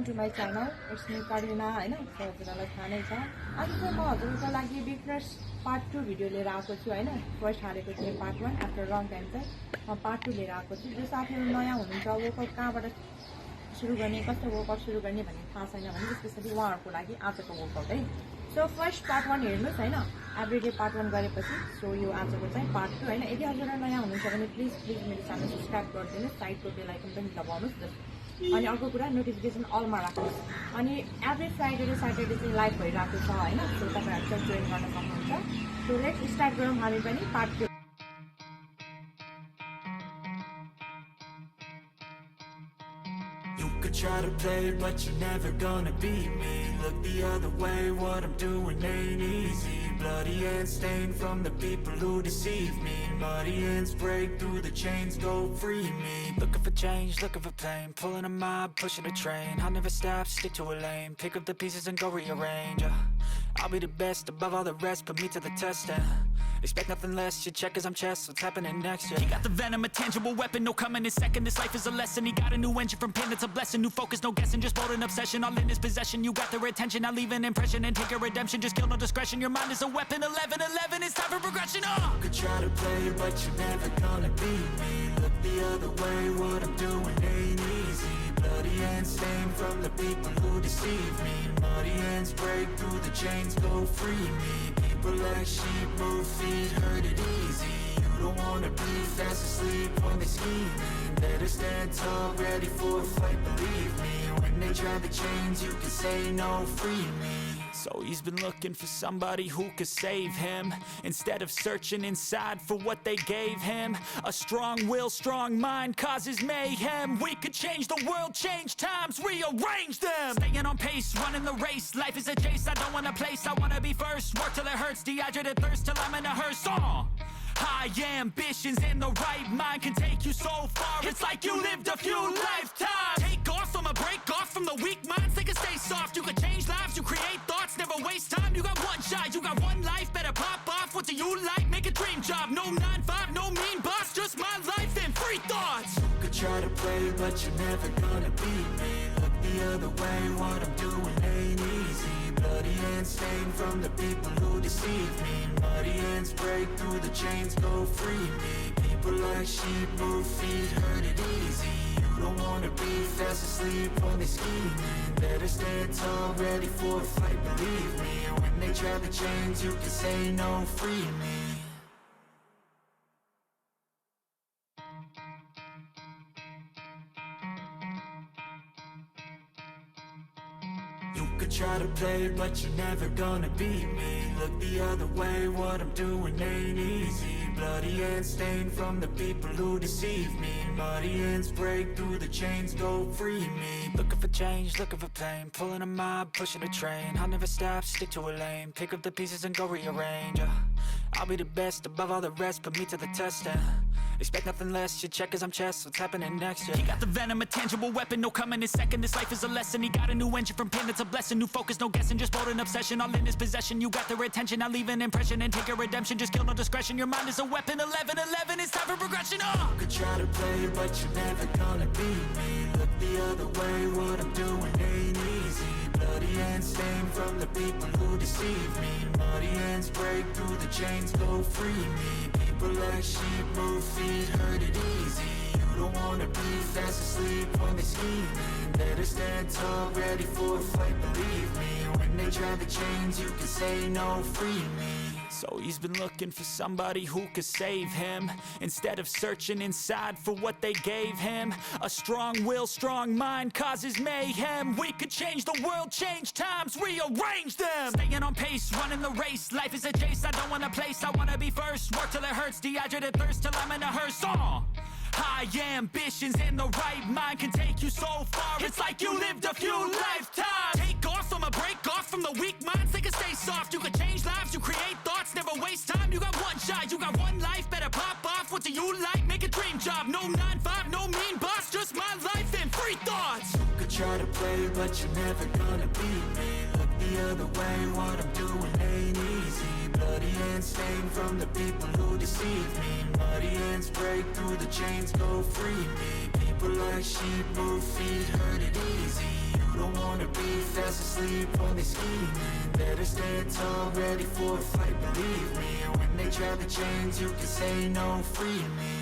welcome to my channel. It's me Karuna, हैन हजुरलाई थाहा नै छ। आज चाहिँ म हजुरको लागि बिगनर्स पार्ट 2 भिडियो लिएर आएको छु हैन। फर्स्ट हालेको थिएँ पार्ट 1 आफ्टर लङ टाइम चाहिँ म पार्ट 2 लिएर आएको छु। जो साथीहरु नयाँ हुनुहुन्छ वर्कआउट कहाँबाट सुरु गर्ने कस्तो वर्कआउट सुरु गर्ने भन्ने थाहा छैन भने स्पेशली उहाँहरुको लागि आजको वर्कआउट है। सो फर्स्ट पार्ट 1 हेर्नुस् हैन। एभ्रीडे पार्ट 1 गरेपछि सो यो आजको चाहिँ पार्ट 2 हैन। यदि हजुरहरु नयाँ हुनुहुन्छ भने प्लिज मेरो च्यानल सब्स्क्राइब गरिदिनुस्, साइडको बेल आइकन पनि दबाउनुस् अनि अर्को कुरा नोटिफिकेसन अलमा राख्नुस्। अनि एभ्री फ्राइडे र सैटरडे चाहिँ लाइभ भइरहेको छ हैन। सो तपाईहरु चाहिँ जोइन गर्न सक्नुहुन्छ। सो लेट्स स्टार्ट गरौँ हामी पनि part 2। You could try to play, but you're never gonna beat me. Look the other way, what I'm doing ain't easy. Bloody hands stained from the people who deceive me. Muddy hands break through the chains, go free me. Looking for change, looking for pain. Pulling a mob, pushing a train. I'll never stop, stick to a lane. Pick up the pieces and go rearrange. I'll be the best above all the rest, put me to the test and expect nothing less. You check as I'm chess, what's happening next? Yeah. He got the venom, a tangible weapon, no coming in second. This life is a lesson. He got a new engine from pain, it's a blessing. New focus, no guessing, just bold and obsession. All in his possession, you got their attention. I'll leave an impression and take your redemption. Just kill no discretion, your mind is a weapon. 11-11, it's time for progression. You could try to play, but you're never gonna beat me. Look the other way, what I'm doing ain't easy. Bloody hands stained from the people who deceive me. Muddy hands break through the chains, go free me. People like sheep move feet, hurt it easy. You don't wanna be fast asleep when they scheming. Better stand tall, ready for a fight, believe me. When they try the chains, you can say no, free me. So he's been looking for somebody who could save him, instead of searching inside for what they gave him. A strong will, strong mind causes mayhem. We could change the world, change times, rearrange them. Staying on pace, running the race. Life is a chase, I don't want a place. I wanna be first, work till it hurts. Dehydrated thirst till I'm in a hearse. High ambitions and the right mind can take you so far. It's like you lived a few lifetimes. Take off from a break off from the weak minds. They can stay soft. You can change lives, you create thoughts. Never waste time. You got one shot, you got one life. Better pop off. What do you like? Make a dream job. No 9-5, no mean boss. Just my life and free thoughts. You could try to play, but you're never gonna beat me. Look the other way. What I'm doing ain't easy. Bloody hands stained from the people who deceive me. Muddy hands break through the chains, go free me. People like sheep move feet, hurt it easy. You don't wanna be fast asleep when they scheming. Better stand tall, ready for a fight, believe me. When they try the chains, you can say no, free me. You could try to play, but you're never gonna beat me. Look the other way, what I'm doing ain't easy. Bloody hands stained from the people who deceive me. Muddy hands break through the chains, go free me. Looking for change, looking for pain. Pulling a mob, pushing a train. I'll never stop, stick to a lane. Pick up the pieces and go rearrange. I'll be the best above all the rest, put me to the test and expect nothing less. You check as I'm chess, what's happening next? Yeah. He got the venom, a tangible weapon, no coming in second. This life is a lesson. He got a new engine from pain, it's a blessing. New focus, no guessing, just bold and obsession. All in his possession, you got their attention. I'll leave an impression and take your redemption. Just kill no discretion, your mind is a weapon. 11-11, it's time for progression. You could try to play, but you're never gonna beat me. Look the other way, what I'm doing ain't easy. Bloody hands stained from the people who deceive me. Muddy hands break through the chains, go free me. People like sheep move feet, hurt it easy. You don't wanna be fast asleep when they scheming. Better stand tall, ready for a fight, believe me. When they try the chains, you can say no, free me. So he's been looking for somebody who could save him, instead of searching inside for what they gave him. A strong will, strong mind causes mayhem. We could change the world, change times, rearrange them. Staying on pace, running the race. Life is a chase, I don't want a place. I wanna be first, work till it hurts. Dehydrated thirst till I'm in a hearse. High ambitions and the right mind can take you so far. It's like you lived a few lifetimes. Take off from a break off from the weak minds. They can stay soft. You can change lives, you create thoughts. Never waste time. You got one shot, you got one life. Better pop off. What do you like? Make a dream job. No 9-5, no mean boss. Just my life and free thoughts. You could try to play, but you're never gonna beat me. Look the other way. What I'm doing ain't easy. Bloody hands stained from the people who deceive me. Muddy hands break through the chains, go free me. People like sheep move feet, hurt it easy. You You don't wanna be fast asleep when they scheming. Better stand tall, ready for a fight, believe me. And when they try the chains, you can say no, free me.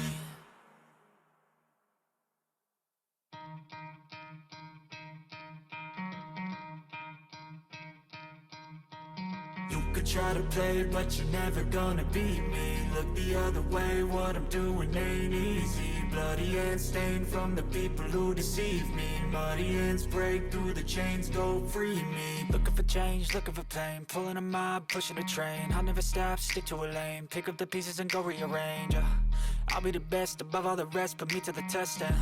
You could try to play, but you're never gonna beat me. Look the other way, what I'm doing ain't easy. Bloody hands stained from the people who deceive me. Muddy hands break through the chains, go free me. Looking for change, looking for pain. Pulling a mob, pushing a train. I'll never stop, stick to a lane. Pick up the pieces and go rearrange. I'll be the best above all the rest, put me to the test and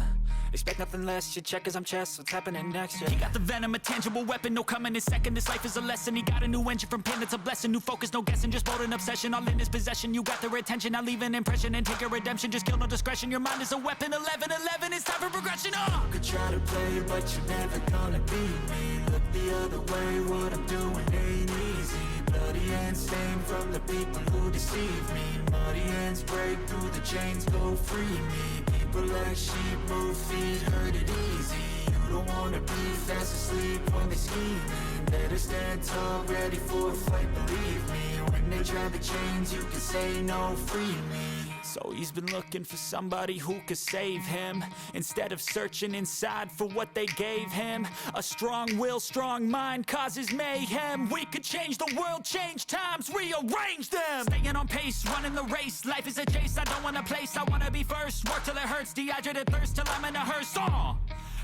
expect nothing less, your check as I'm chess. What's happening next, yeah. He got the venom, a tangible weapon, no coming in second. This life is a lesson, he got a new engine from pain, it's a blessing. New focus, no guessing, just bold and obsession. All in his possession, you got their attention. I'll leave an impression and take a redemption. Just kill, no discretion, your mind is a weapon. 11-11, it's time for progression, You could try to play, but you're never gonna beat me. Look the other way, what I'm doing ain't easy. Bloody hands stained from the people who deceive me. Muddy hands break through the chains, go free me. People like sheep move feet, hurt it easy. You don't wanna be fast asleep when they scheming. Better stand tall, ready for a fight, believe me. When they try the chains, you can say no, free me. So he's been looking for somebody who could save him, instead of searching inside for what they gave him. A strong will, strong mind causes mayhem. We could change the world, change times, rearrange them. Staying on pace, running the race. Life is a chase, I don't want a place, I wanna be first. Work till it hurts, dehydrated thirst till I'm in a hearse.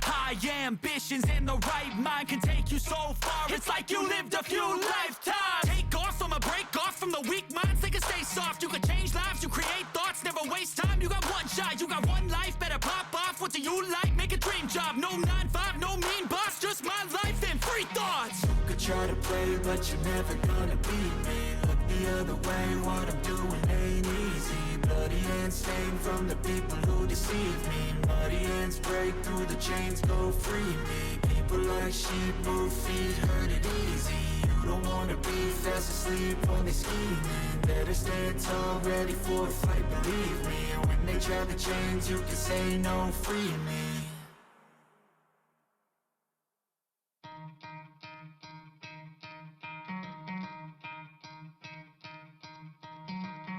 High ambitions and the right mind can take you so far. It's like you lived a few lifetimes. Take off from a break off from the weak minds, they can stay soft. You can change lives, you create thoughts, never waste time. You got one shot, you got one life, better pop off. What do you like? Make a dream job. No 9-5, no mean boss, just my life and free thoughts. You could try to play, but you're never gonna beat me. Look the other way, what I'm doing ain't easy. Bloody hands stained from the people who deceive me. Muddy hands break through the chains, go free me. People like sheep move feet, hurt it easy. You don't wanna be fast asleep when they scheming. Better stand tall, ready for a fight, believe me. When they try the chains, you can say no, free me.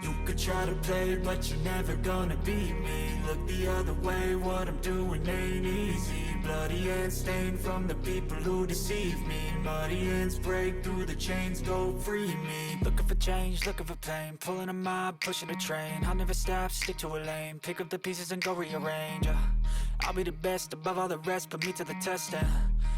You could try to play, but you're never gonna beat me. Look the other way, what I'm doing ain't easy. Bloody hands stained from the people who deceive me. Muddy hands break through the chains, go free me. Looking for change, looking for pain. Pulling a mob, pushing a train. I'll never stop, stick to a lane. Pick up the pieces and go rearrange. I'll be the best above all the rest, put me to the test and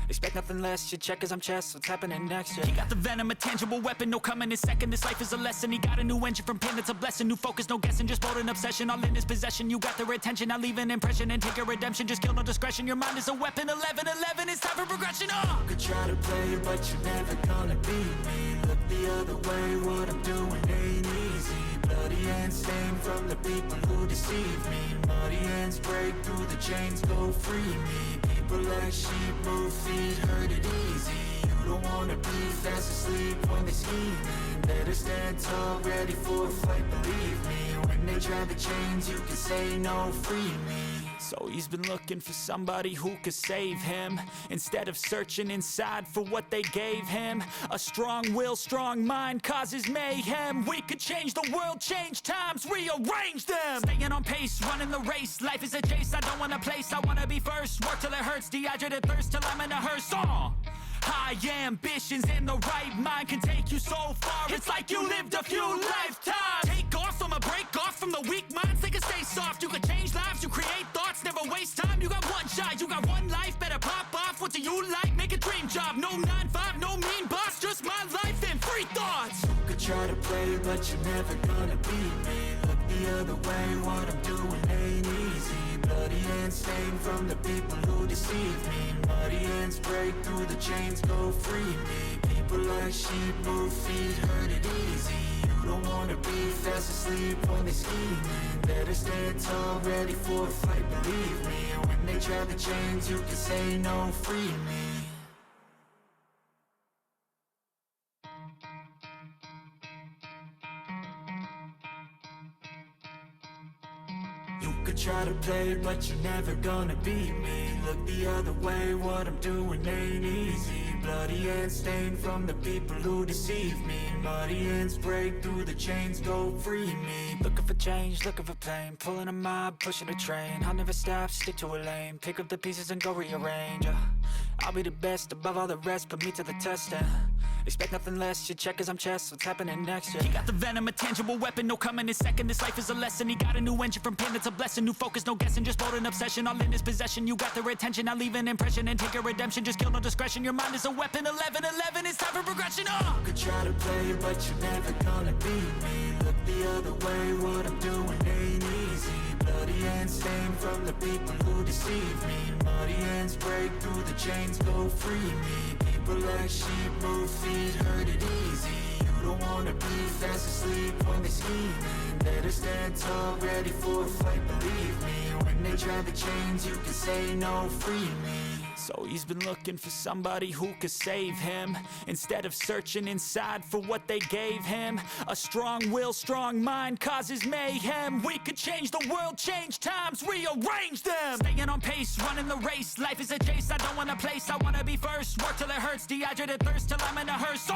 expect nothing less, your check as I'm chess. What's happening next, yeah. He got the venom, a tangible weapon, no coming in second. This life is a lesson, he got a new engine from pain, it's a blessing. New focus, no guessing, just bold and obsession. All in his possession, you got their attention. I'll leave an impression and take a redemption. Just kill, no discretion, your mind is a weapon. 11-11, it's time for progression, You could try to play, but you're never gonna beat me. Look the other way, what I'm doing ain't easy. Bloody hands stained from the people who deceive me. Muddy hands break through the chains, go free me. People like sheep move feet, hurt it easy. You don't wanna be fast asleep when they scheming. Better stand tall, ready for a fight, believe me. When they try the chains, you can say no, free me. So he's been looking for somebody who could save him, instead of searching inside for what they gave him. A strong will, strong mind causes mayhem. We could change the world, change times, rearrange them. Staying on pace, running the race. Life is a chase, I don't want a place, I wanna be first. Work till it hurts, dehydrated thirst till I'm in a hearse. High ambitions and the right mind can take you so far. It's like you lived a few lifetimes. Take off from a break off from the weak minds, they can stay soft. You can change lives, you create thoughts, never waste time. You got one shot, you got one life, better pop off. What do you like? Make a dream job. No 9-5, no mean boss, just my life and free thoughts. You could try to play, but you're never gonna beat me. Look the other way, what I'm doing ain't easy. Bloody hands stained from the people who deceive me. Muddy hands break through the chains, go free me. People like sheep move feet, hurt it easy. You don't wanna be fast asleep when they scheming. Better stand tall, ready for a fight, believe me. When they try the chains, you can say no, free me. You could try to play, but you're never gonna beat me. Look the other way, what I'm doing ain't easy. Bloody hands stained from the people who deceive me. Muddy hands break through the chains, go free me. Looking for change, looking for pain, pulling a mob, pushing a train. I'll never stop, stick to a lane, pick up the pieces and go rearrange. I'll be the best above all the rest, put me to the test and expect nothing less. You check as I'm chess, what's happening next? Yeah. He got the venom, a tangible weapon, no coming in second. This life is a lesson. He got a new engine from pain, that's a blessing. New focus, no guessing, just bold and obsession. All in his possession, you got their attention. I'll leave an impression and take a redemption. Just kill, no discretion. Your mind is a weapon. 11-11, it's time for progression. You could try to play, but you're never gonna beat me. Look the other way, what I'm doing ain't easy. Bloody hands stained from the people who deceive me. Muddy hands break through the chains, go free me. People like sheep move feet, hurt it easy. You don't wanna be fast asleep when they scheming. Better stand tall, ready for a fight, believe me. When they try the chains, you can say no, free me. So he's been looking for somebody who could save him, instead of searching inside for what they gave him. A strong will, strong mind causes mayhem. We could change the world, change times, rearrange them. Staying on pace, running the race. Life is a chase, I don't want a place. I wanna be first, work till it hurts. Dehydrated thirst till I'm in a hearse.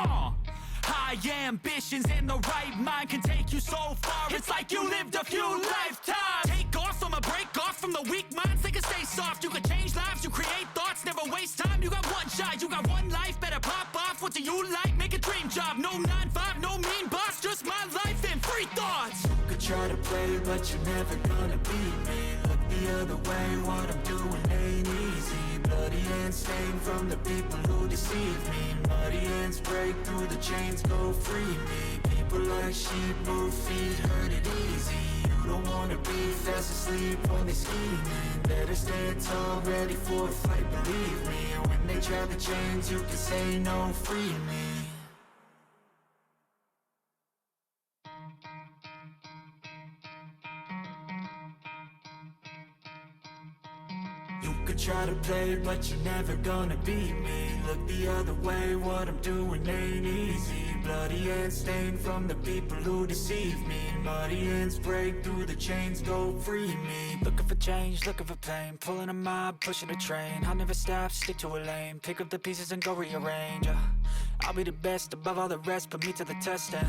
High ambitions and the right mind can take you so far. It's like you lived a few lifetimes. Take off from a break off from the weak minds. They can stay soft. You can change lives, you create thoughts, never waste time. You got one shot, you got one life. Better pop off. What do you like? Make a dream job. No 9-5, no mean boss. Just my life and free thoughts. You could try to play, but you're never gonna beat me. Look the other way, what I'm doing ain't easy. Bloody hands stained from the people who deceive me. Muddy hands break through the chains, go free me. People like sheep move feet, hurt it easy. You don't wanna be fast asleep when they scheming. Better stand tall, ready for a fight, believe me. When they try the chains, you can say no, free me. You could try to play, but you're never gonna beat me. Look the other way, what I'm doing ain't easy. Bloody hands stained from the people who deceive me. Muddy hands break through the chains, go free me. Looking for change, looking for pain, pulling a mob, pushing a train. I'll never stop, stick to a lane, pick up the pieces and go rearrange. I'll be the best above all the rest, put me to the test and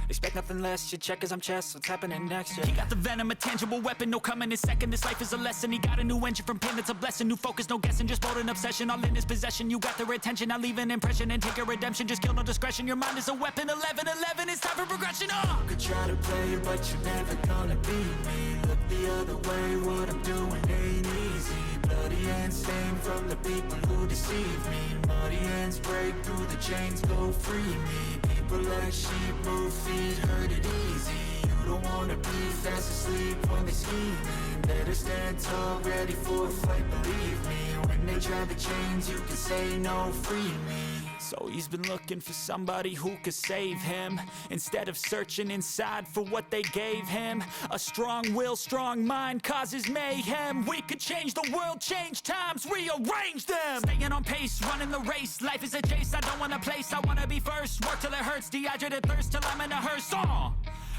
expect nothing less. You check as I'm chess, what's happening next? Yeah. He got the venom, a tangible weapon, no coming in second. This life is a lesson. He got a new engine from pain, that's a blessing. New focus, no guessing, just bold and obsession. All in his possession, you got their attention. I'll leave an impression and take a redemption. Just kill, no discretion. Your mind is a weapon. 11-11, it's time for progression. You could try to play, but you're never gonna beat me. Look the other way, what I'm doing ain't easy. Bloody hands stained from the people who deceive me. Muddy hands break through the chains, go free me. People like sheep move feet, hurt it easy. You don't wanna be fast asleep when they scheming. Better stand tall, ready for a fight, believe me. When they try the chains, you can say no, free me. So he's been looking for somebody who could save him, instead of searching inside for what they gave him. A strong will, strong mind causes mayhem. We could change the world, change times, rearrange them. Staying on pace, running the race. Life is a chase, I don't want a place. I wanna be first, work till it hurts. Dehydrated thirst till I'm in a hearse.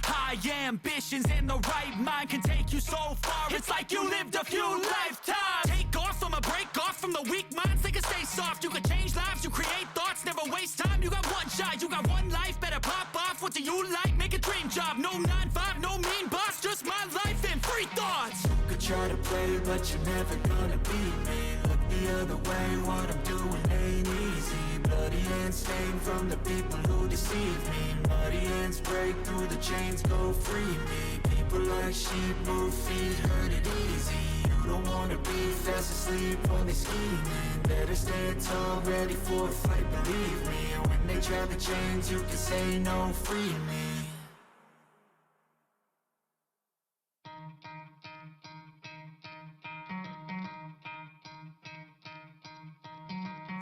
High ambitions and the right mind can take you so far. It's like you lived a few lifetimes. Take off from a break off from the weak minds. They can stay soft. You can change lives, you create thoughts, never waste time. You got one shot, you got one life. Better pop off. What do you like? Make a dream job. No 9-5, no mean boss. Just my life and free thoughts. You could try to play, but you're never gonna beat me. Look the other way, what I'm doing ain't easy. Bloody hands stained from the people who deceive me. Muddy hands break through the chains, go free me. People like sheep move feet, hurt it easy. You don't wanna be fast asleep when they scheming. Better stand tall, ready for a fight, believe me. When they try the chains, you can say no, free me.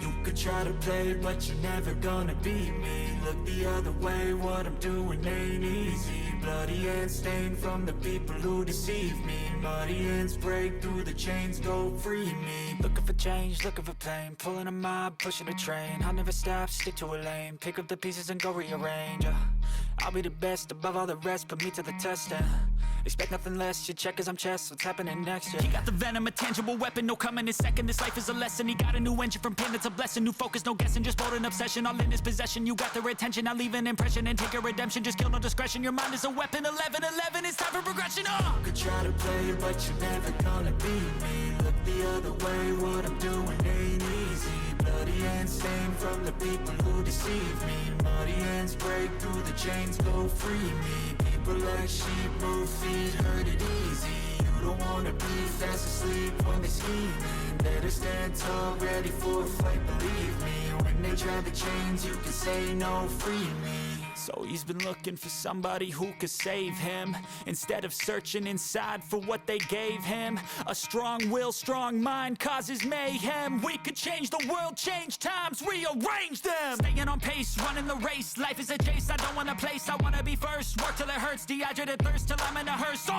You could try to play, but you're never gonna beat me. Look the other way, what I'm doing ain't easy. Bloody hands stained from the people who deceive me. Muddy hands break through the chains, go free me. Looking for change, looking for pain, pulling a mob, pushing a train. I'll never stop, stick to a lane, pick up the pieces and go rearrange. I'll be the best above all the rest, put me to the test and Expect nothing less, you check as I'm chess, what's happening next, yeah. He got the venom, a tangible weapon, no coming in second. This life is a lesson, he got a new engine from pain, it's a blessing. New focus, no guessing, just bold and obsession. All in his possession, you got their attention. I'll leave an impression and take a redemption. Just kill, no discretion, your mind is a weapon. 11-11, it's time for progression, You could try to play it, but you're never gonna beat me. Look the other way, what I'm doing ain't easy. Bloody hands stained from the people who deceive me. Muddy hands break through the chains, go free me. People like sheep move feet, hurt it easy. You don't wanna be fast asleep when they're scheming. Better stand tall, ready for a fight, believe me. When they try the chains, you can say no, free me. So he's been looking for somebody who could save him, instead of searching inside for what they gave him. A strong will, strong mind causes mayhem. We could change the world, change times, rearrange them. Staying on pace, running the race. Life is a chase, I don't want a place, I wanna be first. Work till it hurts, dehydrated thirst till I'm in a hearse.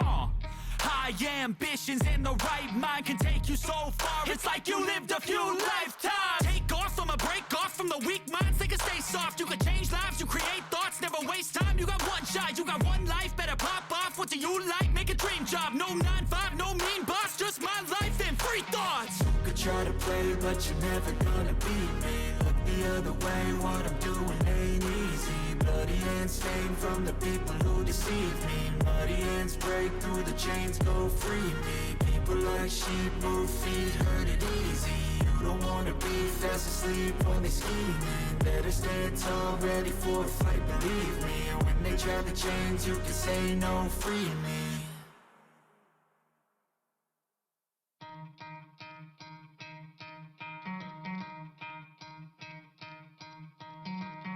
High ambitions in the right mind can take you so far. It's like you lived a few lifetimes. Take off from a break off from the weak minds. They can stay soft. You can change lives. You create thoughts. Never waste time. You got one shot. You got one life. Better pop off. What do you like? Make a dream job. No 9-5. No mean boss. Just my life and free thoughts. You could try to play, but you're never gonna beat me. Look the other way. What I'm doing ain't easy. Bloody hands stained from the people who deceive me. Muddy hands break through the chains, go free me. People like sheep move feet, hurt it easy. You don't wanna be fast asleep when they're scheming. Better stand tall, ready for a fight, believe me. When they try the chains, you can say no, free me.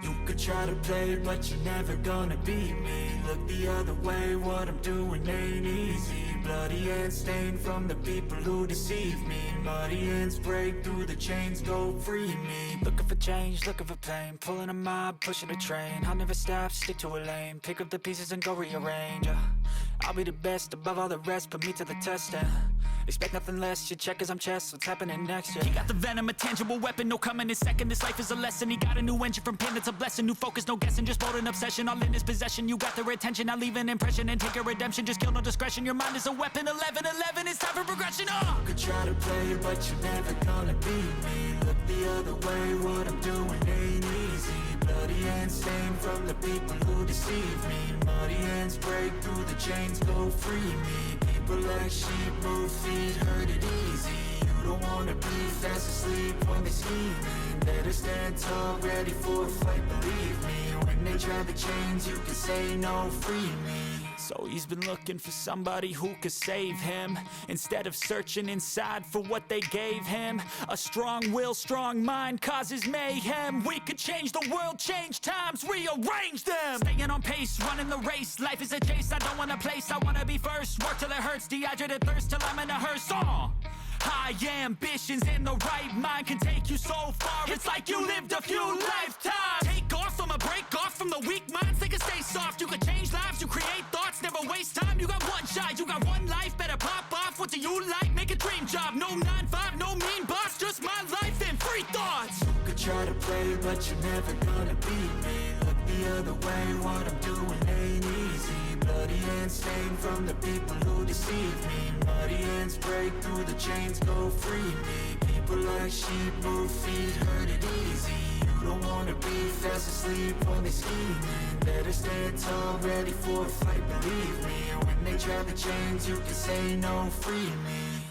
You could try to play, but you're never gonna beat me. Look the other way, what I'm doing ain't easy. Bloody hands stained from the people who deceive me. Muddy hands break through the chains, go free me. Looking for change, looking for pain. Pulling a mob, pushing a train. I'll never stop, stick to a lane. Pick up the pieces and go rearrange. I'll be the best above all the rest, put me to the test and expect nothing less, you check as I'm chess, what's happening next, yeah. He got the venom, a tangible weapon, no coming in second. This life is a lesson, he got a new engine from pain, it's a blessing. New focus, no guessing, just bold and obsession. All in his possession, you got their attention. I'll leave an impression and take a redemption. Just kill, no discretion, your mind is a weapon. 11-11, it's time for progression, You could try to play it, but you're never gonna beat me. Look the other way, what I'm doing ain't easy. Bloody hands stained from the people who deceive me. Muddy hands break through the chains, go free me. People like sheep move feet, hurt it easy. You don't wanna be fast asleep when they're scheming. Better stand tall, ready for a fight, believe me. When they try the chains, you can say no, free me. So he's been looking for somebody who could save him, instead of searching inside for what they gave him. A strong will, strong mind causes mayhem. We could change the world, change times, rearrange them. Staying on pace, running the race. Life is a chase, I don't want a place, I wanna be first. Work till it hurts, dehydrated thirst till I'm in a hearse. High ambitions in the right mind can take you so far. It's like you lived a few lifetimes. Take off from a break off from the weak minds. They can stay soft. You can change lives. You create thoughts. Never waste time. You got one shot. You got one life. Better pop off. What do you like? Make a dream job. No 9-5. No mean boss. Just my life and free thoughts. You could try to play, but you're never gonna beat me. Look the other way. What I'm doing ain't easy. Bloody hands stained from the people who deceive me. Muddy hands break through the chains, go free me. People like sheep move feet, hurt it easy. You don't wanna be fast asleep when they're scheming. Better stand tall, ready for a fight, believe me. When they try the chains, you can say no, free me.